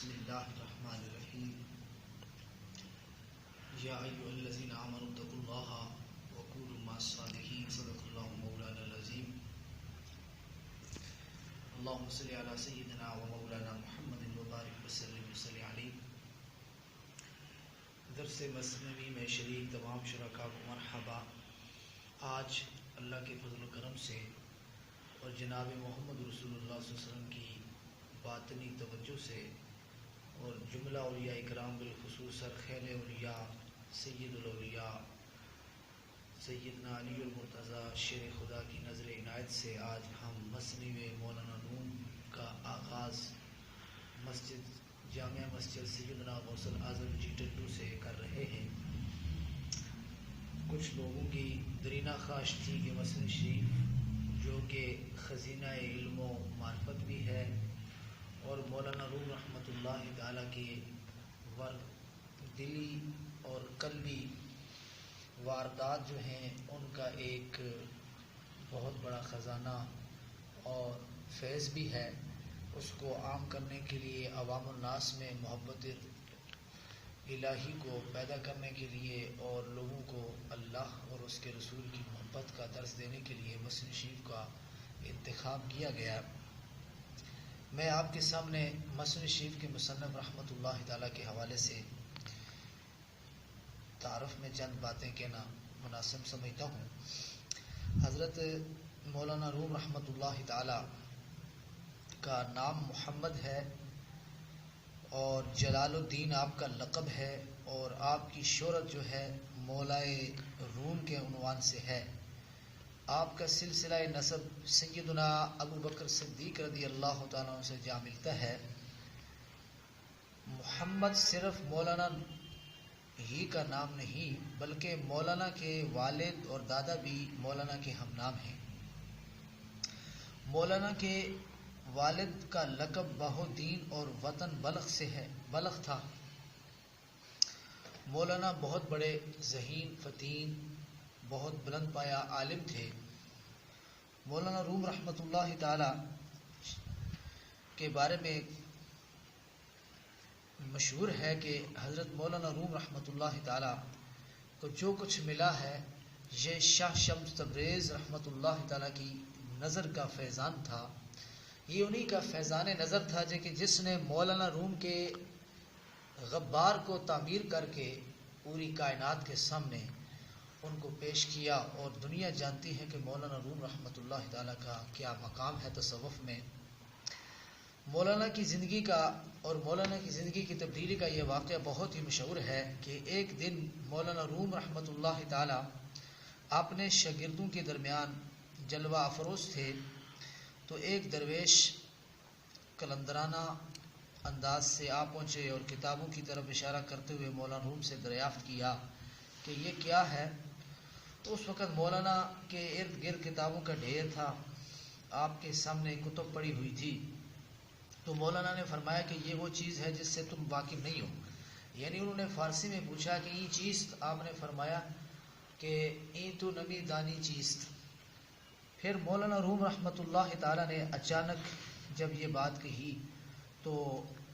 بسم اللہ الرحمن الرحیم یا ایھا الذین آمنوا اتقوا اللہ وکونوا مع الصادقین صدق اللہ مولانا العظیم اللہم صل علی سیدنا و مولانا محمد وبارک وسلم وصلی علیہ۔ درس مثنوی میں شریک تمام شرکاء کو مرحبا۔ آج اللہ کے فضل و کرم سے اور جناب محمد رسول اللہ صلی اللہ علیہ وسلم کی باطنی توجہ سے اور جملہ اولیاء اکرام بالخصوص سرخیل اولیاء سید الاولیاء سیدنا علی المرتضیٰ شیر خدا کی نظر عنایت سے آج ہم مثنوی مولانا روم کا آغاز مسجد جامع مسجد سیدنا غوث الاعظم جی ٹنڈو سے کر رہے ہیں۔ کچھ لوگوں کی درینہ خواہش تھی کہ مثنوی شریف جو کہ خزینہ علم و معرفت بھی ہے اور مولانا روم رحمۃ اللہ تعالیٰ کے دلی اور قلبی واردات جو ہیں ان کا ایک بہت بڑا خزانہ اور فیض بھی ہے، اس کو عام کرنے کے لیے عوام الناس میں محبت الہی کو پیدا کرنے کے لیے اور لوگوں کو اللہ اور اس کے رسول کی محبت کا درس دینے کے لیے مثنوی شریف کا انتخاب کیا گیا۔ میں آپ کے سامنے مثنوی شریف کے مصنف رحمۃ اللہ تعالیٰ کے حوالے سے تعارف میں چند باتیں کہنا مناسب سمجھتا ہوں۔ حضرت مولانا روم رحمۃ اللہ تعالیٰ کا نام محمد ہے اور جلال الدین آپ کا لقب ہے اور آپ کی شہرت جو ہے مولائے روم کے عنوان سے ہے۔ آپ کا سلسلہ نسب سیدنا ابو بکر صدیق رضی اللہ تعالیٰ عنہ سے جا ملتا ہے۔ محمد صرف مولانا ہی کا نام نہیں بلکہ مولانا کے والد اور دادا بھی مولانا کے ہم نام ہیں۔ مولانا کے والد کا لقب بہودین اور وطن بلخ تھا۔ مولانا بہت بڑے ذہین فتین بہت بلند پایا عالم تھے۔ مولانا روم رحمۃ اللہ تعالی کے بارے میں مشہور ہے کہ حضرت مولانا روم رحمۃ اللہ تعالی کو جو کچھ ملا ہے یہ شاہ شمس تبریز رحمۃ اللہ تعالی کی نظر کا فیضان تھا۔ یہ انہی کا فیضان نظر تھا کہ جس نے مولانا روم کے غبار کو تعمیر کر کے پوری کائنات کے سامنے ان کو پیش کیا، اور دنیا جانتی ہے کہ مولانا روم رحمۃ اللہ تعالیٰ کا کیا مقام ہے تصوف میں۔ مولانا کی زندگی کا اور مولانا کی زندگی کی تبدیلی کا یہ واقعہ بہت ہی مشہور ہے کہ ایک دن مولانا روم رحمۃ اللہ تعالیٰ اپنے شاگردوں کے درمیان جلوہ افروز تھے تو ایک درویش قلندرانہ انداز سے آ پہنچے اور کتابوں کی طرف اشارہ کرتے ہوئے مولانا روم سے دریافت کیا کہ یہ کیا ہے۔ تو اس وقت مولانا کے ارد گرد کتابوں کا ڈھیر تھا، آپ کے سامنے کتب پڑی ہوئی تھی۔ تو مولانا نے فرمایا کہ یہ وہ چیز ہے جس سے تم واقف نہیں ہو، یعنی انہوں نے فارسی میں پوچھا کہ یہ چیز، آپ نے فرمایا کہ این تو نمی دانی چیز۔ پھر مولانا روم رحمۃ اللہ تعالیٰ نے اچانک جب یہ بات کہی تو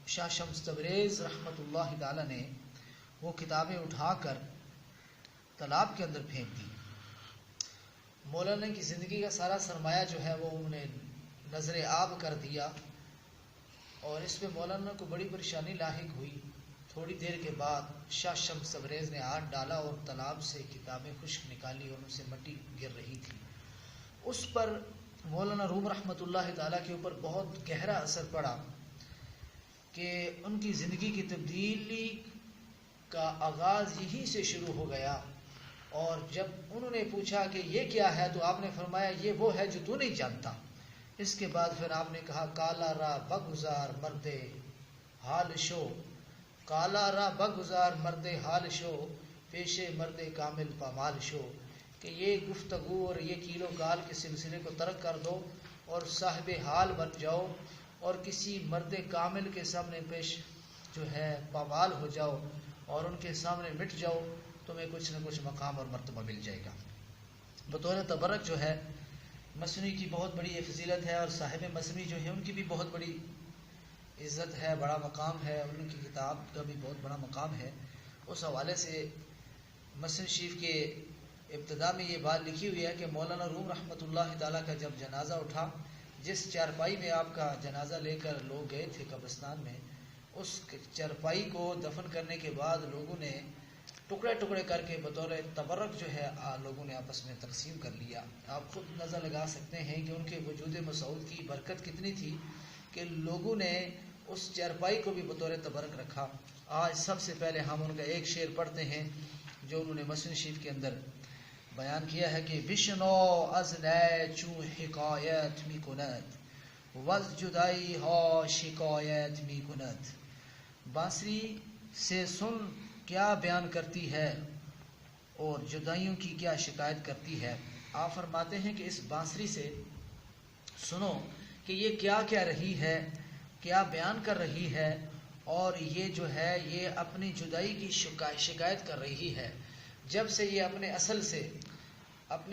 شاہ شمس تبریز رحمۃ اللہ تعالیٰ نے وہ کتابیں اٹھا کر تالاب کے اندر پھینک دی۔ مولانا کی زندگی کا سارا سرمایہ جو ہے وہ انہوں نے نظر آب کر دیا، اور اس پہ مولانا کو بڑی پریشانی لاحق ہوئی۔ تھوڑی دیر کے بعد شاہ شمس تبریز نے ہاتھ ڈالا اور تالاب سے کتابیں خشک نکالی اور ان سے مٹی گر رہی تھی۔ اس پر مولانا روم رحمۃ اللہ تعالیٰ کے اوپر بہت گہرا اثر پڑا کہ ان کی زندگی کی تبدیلی کا آغاز یہی سے شروع ہو گیا۔ اور جب انہوں نے پوچھا کہ یہ کیا ہے تو آپ نے فرمایا یہ وہ ہے جو تو نہیں جانتا۔ اس کے بعد پھر آپ نے کہا کالا را بگزار مرد حال شو، کالا را بگزار مرد حال شو، پیشے مرد کامل پامال شو، کہ یہ گفتگو اور یہ کیل و کال کے سلسلے کو ترک کر دو اور صاحب حال بن جاؤ اور کسی مرد کامل کے سامنے پیش جو ہے پامال ہو جاؤ اور ان کے سامنے مٹ جاؤ، تمہیں کچھ نہ کچھ مقام اور مرتبہ مل جائے گا۔ بطور تبرک جو ہے مثنوی کی بہت بڑی فضیلت ہے، اور صاحب مثنوی جو ہے ان کی بھی بہت بڑی عزت ہے، بڑا مقام ہے، ان کی کتاب کا بھی بہت بڑا مقام ہے. اس حوالے سے مسلم شریف کے ابتدا میں یہ بات لکھی ہوئی ہے کہ مولانا روم رحمۃ اللہ تعالیٰ کا جب جنازہ اٹھا، جس چارپائی میں آپ کا جنازہ لے کر لوگ گئے تھے قبرستان میں، اس چارپائی کو دفن کرنے کے بعد لوگوں نے ٹکڑے ٹکڑے کر کے بطور تبرک جو ہے لوگوں نے آپس میں تقسیم کر لیا. آپ خود نظر لگا سکتے ہیں کہ ان کے وجود مسعود کی برکت کتنی تھی کہ لوگوں نے اس چارپائی کو بھی بطور تبرک رکھا. آج سب سے پہلے ہم ان کا ایک شعر پڑھتے ہیں جو انہوں نے مسلم شریف کے اندر بیان کیا ہے کہ بشنو از نئے چون حکایت می کند وز جدائی ہا شکایت می کند. بانسری سے سن کیا بیان کرتی ہے اور جدائیوں کی کیا شکایت کرتی ہے. آپ فرماتے ہیں کہ اس بانسری سے سنو کہ یہ کیا کہہ رہی ہے، کیا بیان کر رہی ہے، اور یہ جو ہے یہ اپنی جدائی کی شکایت کر رہی ہے. جب سے یہ اپنے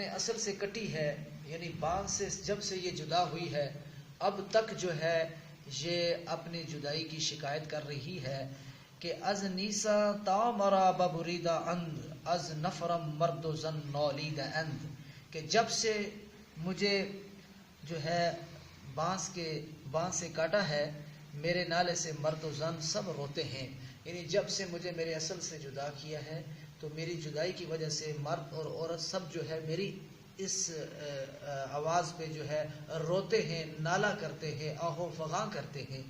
اصل سے کٹی ہے، یعنی بانس سے جب سے یہ جدا ہوئی ہے، اب تک جو ہے یہ اپنی جدائی کی شکایت کر رہی ہے کہ از نیسا تا مرا ببریدہ اند از نفرم مرد و زن نولیدہ اند، کہ جب سے مجھے جو ہے بانس سے کاٹا ہے، میرے نالے سے مرد و زن سب روتے ہیں. یعنی جب سے مجھے میرے اصل سے جدا کیا ہے تو میری جدائی کی وجہ سے مرد اور عورت سب جو ہے میری اس آواز پہ جو ہے روتے ہیں، نالا کرتے ہیں، آہو فغاں کرتے ہیں.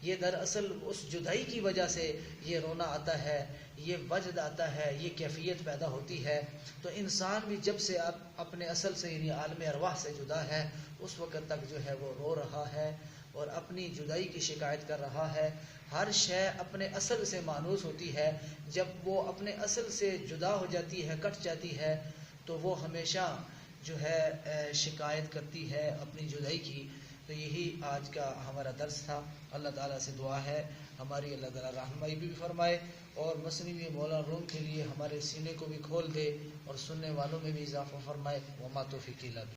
یہ دراصل اس جدائی کی وجہ سے یہ رونا آتا ہے، یہ وجد آتا ہے، یہ کیفیت پیدا ہوتی ہے. تو انسان بھی جب سے اپنے اصل سے یعنی عالم ارواح سے جدا ہے، اس وقت تک جو ہے وہ رو رہا ہے اور اپنی جدائی کی شکایت کر رہا ہے. ہر شے اپنے اصل سے مانوس ہوتی ہے، جب وہ اپنے اصل سے جدا ہو جاتی ہے، کٹ جاتی ہے، تو وہ ہمیشہ جو ہے شکایت کرتی ہے اپنی جدائی کی. تو یہی آج کا ہمارا درس تھا. اللہ تعالیٰ سے دعا ہے ہماری اللہ تعالیٰ رہنمائی بھی فرمائے اور مسلم مولانا روم کے لیے ہمارے سینے کو بھی کھول دے اور سننے والوں میں بھی اضافہ فرمائے. وما توفیقی الا باللہ.